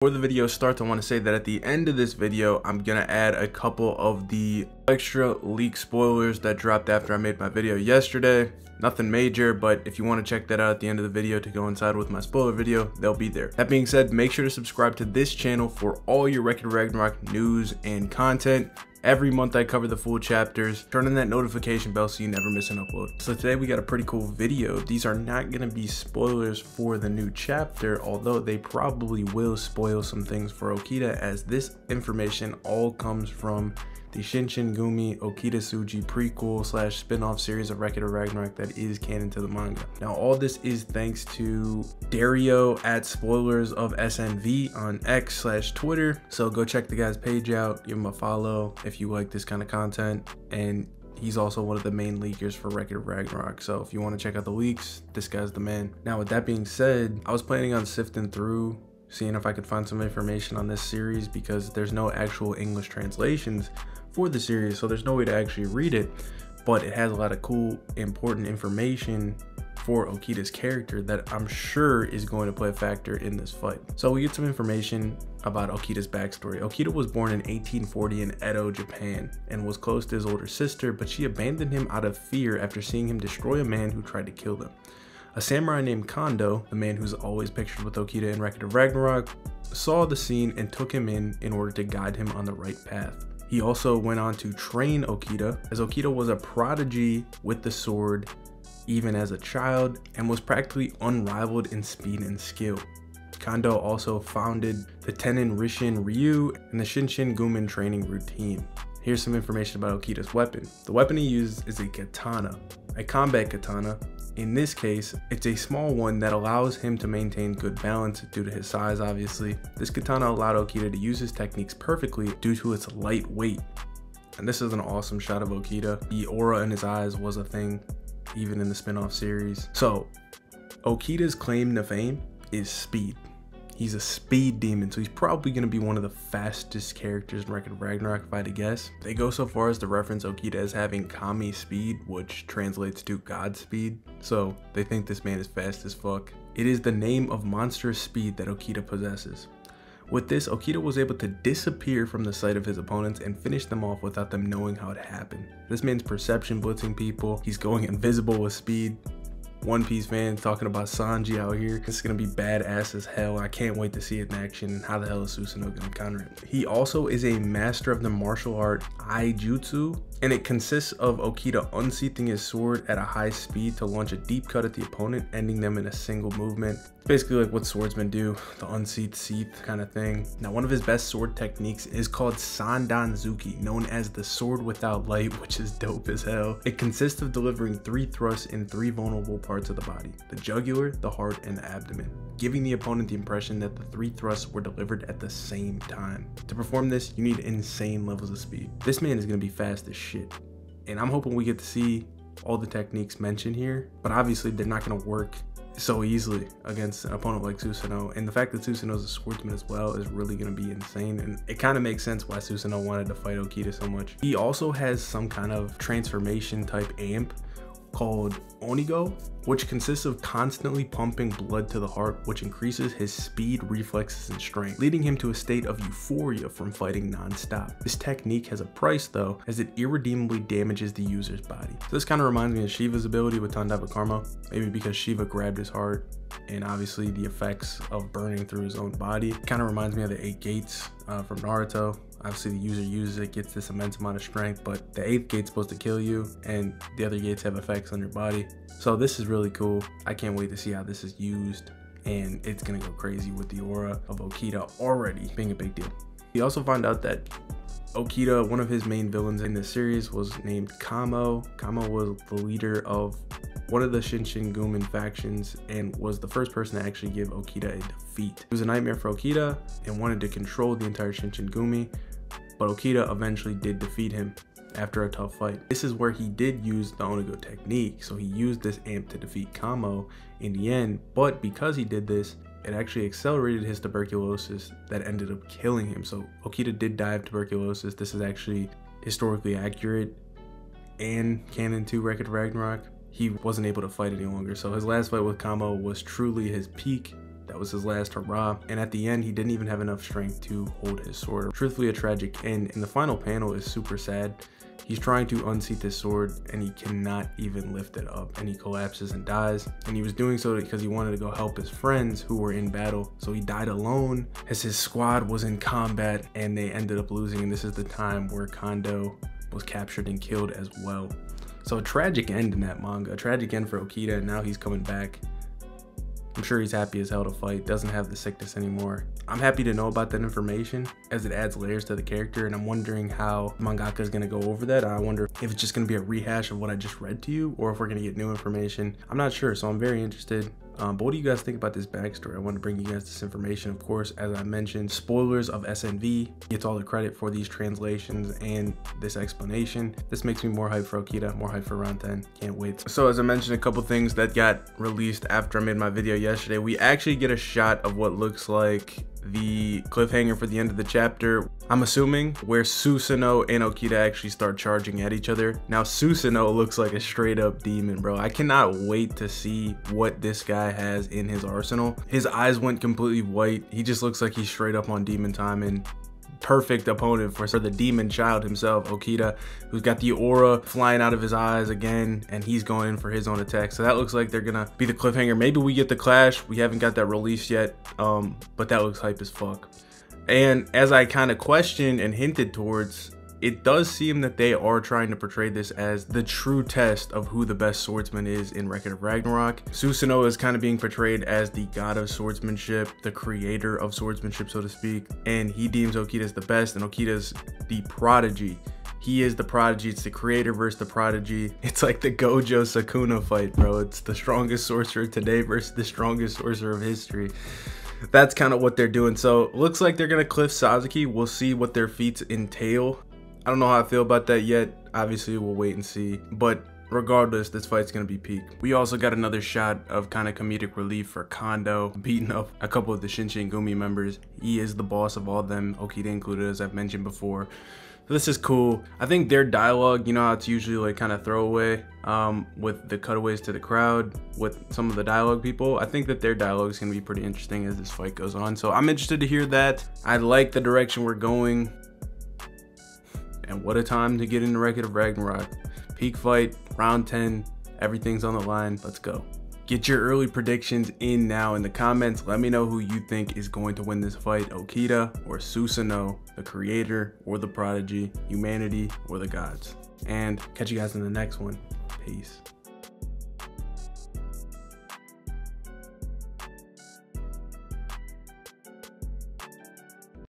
Before the video starts, I want to say that at the end of this video, I'm going to add a couple of the extra leak spoilers that dropped after I made my video yesterday. Nothing major, but if you want to check that out at the end of the video to coincide with my spoiler video, they'll be there. That being said, make sure to subscribe to this channel for all your Wreck-It Ragnarok news and content. Every month I cover the full chapters. Turn on that notification bell so you never miss an upload. So today we got a pretty cool video. These are not going to be spoilers for the new chapter, although they probably will spoil some things for Okita, as this information all comes from the Shinshin Gumi Okita Tsuji prequel / spin-off series of Wreck-It Ragnarok that is canon to the manga. Now all this is thanks to Dario at Spoilers of SNV on X / Twitter. So go check the guy's page out, give him a follow if you like this kind of content, and he's also one of the main leakers for Wreck-It Ragnarok. So if you want to check out the leaks, this guy's the man. Now with that being said, I was planning on sifting through, seeing if I could find some information on this series, because there's no actual English translations for the series, so there's no way to actually read it, but it has a lot of cool important information for Okita's character that I'm sure is going to play a factor in this fight. So we get some information about Okita's backstory. Okita was born in 1840 in Edo, Japan, and was close to his older sister, but she abandoned him out of fear after seeing him destroy a man who tried to kill them. A samurai named Kondo, the man who's always pictured with Okita in Wreck-It Ragnarok, saw the scene and took him in order to guide him on the right path. He also went on to train Okita, as Okita was a prodigy with the sword even as a child and was practically unrivaled in speed and skill. Kondo also founded the Tenin Rishin Ryu and the Shinshin Gumin training routine. Here's some information about Okita's weapon. The weapon he used is a katana, a combat katana. In this case, it's a small one that allows him to maintain good balance due to his size, obviously. This katana allowed Okita to use his techniques perfectly due to its light weight. And this is an awesome shot of Okita. The aura in his eyes was a thing, even in the spin-off series. So, Okita's claim to fame is speed. He's a speed demon, so he's probably going to be one of the fastest characters in Wreck-It Ragnarok if I had to guess. They go so far as to reference Okita as having Kami speed, which translates to God speed. So they think this man is fast as fuck. It is the name of monstrous speed that Okita possesses. With this, Okita was able to disappear from the sight of his opponents and finish them off without them knowing how it happened. This man's perception blitzing people. He's going invisible with speed. One Piece fans talking about Sanji out here. It's gonna be badass as hell. I can't wait to see it in action. And how the hell is Susanoo gonna counter it? He also is a master of the martial art Aijutsu, and it consists of Okita unseating his sword at a high speed to launch a deep cut at the opponent, ending them in a single movement. It's basically like what swordsmen do, the unseat seat kind of thing. Now, one of his best sword techniques is called Sandanzuki, known as the sword without light, which is dope as hell. It consists of delivering 3 thrusts in 3 vulnerable parts of the body: the jugular, the heart, and the abdomen, giving the opponent the impression that the 3 thrusts were delivered at the same time. To perform this, you need insane levels of speed. This man is going to be fast as shit, and I'm hoping we get to see all the techniques mentioned here, but obviously they're not going to work so easily against an opponent like Susanoo, and the fact that Susanoo is a swordsman as well is really going to be insane, and it kind of makes sense why Susanoo wanted to fight Okita so much. He also has some kind of transformation type amp called Onigo, which consists of constantly pumping blood to the heart, which increases his speed, reflexes, and strength, leading him to a state of euphoria from fighting non-stop. This technique has a price though, as it irredeemably damages the user's body. So this kind of reminds me of Shiva's ability with Tandava Karma, maybe because Shiva grabbed his heart, and obviously the effects of burning through his own body. It kind of reminds me of the 8 gates from Naruto. Obviously the user uses it, gets this immense amount of strength, but the 8th gate's supposed to kill you, and the other gates have effects on your body. So this is really cool. I can't wait to see how this is used, and it's gonna go crazy with the aura of Okita already being a big deal. We also find out that Okita, one of his main villains in this series, was named Kamo. Kamo was the leader of one of the Shinshin Gumin factions and was the first person to actually give Okita a defeat. He was a nightmare for Okita and wanted to control the entire Shinshin Gumi, but Okita eventually did defeat him after a tough fight. This is where he did use the Onigo technique, so he used this amp to defeat Kamo in the end, but because he did this, it actually accelerated his tuberculosis that ended up killing him. So Okita did die of tuberculosis. This is actually historically accurate and canon to Wreck-It Ragnarok. He wasn't able to fight any longer, so his last fight with Kamo was truly his peak, That was his last hurrah. And at the end, he didn't even have enough strength to hold his sword. Truthfully, a tragic end. And the final panel is super sad. He's trying to unseat this sword and he cannot even lift it up, and he collapses and dies. And he was doing so because he wanted to go help his friends who were in battle. So he died alone as his squad was in combat and they ended up losing. And this is the time where Kondo was captured and killed as well. So a tragic end in that manga, a tragic end for Okita, and now he's coming back. I'm sure he's happy as hell to fight, doesn't have the sickness anymore. I'm happy to know about that information as it adds layers to the character, and I'm wondering how mangaka is going to go over that. I wonder if it's just going to be a rehash of what I just read to you, or if we're going to get new information. I'm not sure, so I'm very interested. But what do you guys think about this backstory? I want to bring you guys this information. Of course, as I mentioned, spoilers of SNV gets all the credit for these translations and this explanation. This makes me more hyped for Okita, more hyped for round 10. Can't wait. So as I mentioned, a couple things that got released after I made my video yesterday. We actually get a shot of what looks like the cliffhanger for the end of the chapter, I'm assuming, where Susanoo and Okita actually start charging at each other. Now Susanoo looks like a straight up demon, bro. I cannot wait to see what this guy has in his arsenal. His eyes went completely white. He just looks like he's straight up on demon time, and perfect opponent for the demon child himself, Okita, who's got the aura flying out of his eyes again, and he's going in for his own attack. So that looks like they're gonna be the cliffhanger. Maybe we get the clash. We haven't got that released yet, but that looks hype as fuck. And as I kind of questioned and hinted towards, it does seem that they are trying to portray this as the true test of who the best swordsman is in Record of Ragnarok. Susanoo is kind of being portrayed as the god of swordsmanship, the creator of swordsmanship, so to speak, and he deems Okita as the best, and Okita's the prodigy. He is the prodigy. It's the creator versus the prodigy. It's like the Gojo Sukuna fight, bro. It's the strongest sorcerer today versus the strongest sorcerer of history. That's kind of what they're doing. So looks like they're gonna cliff Sasuke. We'll see what their feats entail. I don't know how I feel about that yet. Obviously, we'll wait and see. But regardless, this fight's gonna be peak. We also got another shot of kind of comedic relief for Kondo beating up a couple of the Shinsengumi members. He is the boss of all of them, Okita included, as I've mentioned before. So this is cool. I think their dialogue, you know how it's usually like kind of throwaway with the cutaways to the crowd with some of the dialogue people. I think that their dialogue is gonna be pretty interesting as this fight goes on. So I'm interested to hear that. I like the direction we're going. And what a time to get into Record of Ragnarok. Peak fight, round 10, everything's on the line. Let's go. Get your early predictions in now in the comments. Let me know who you think is going to win this fight, Okita or Susanoo, the creator or the prodigy, humanity or the gods. And catch you guys in the next one. Peace.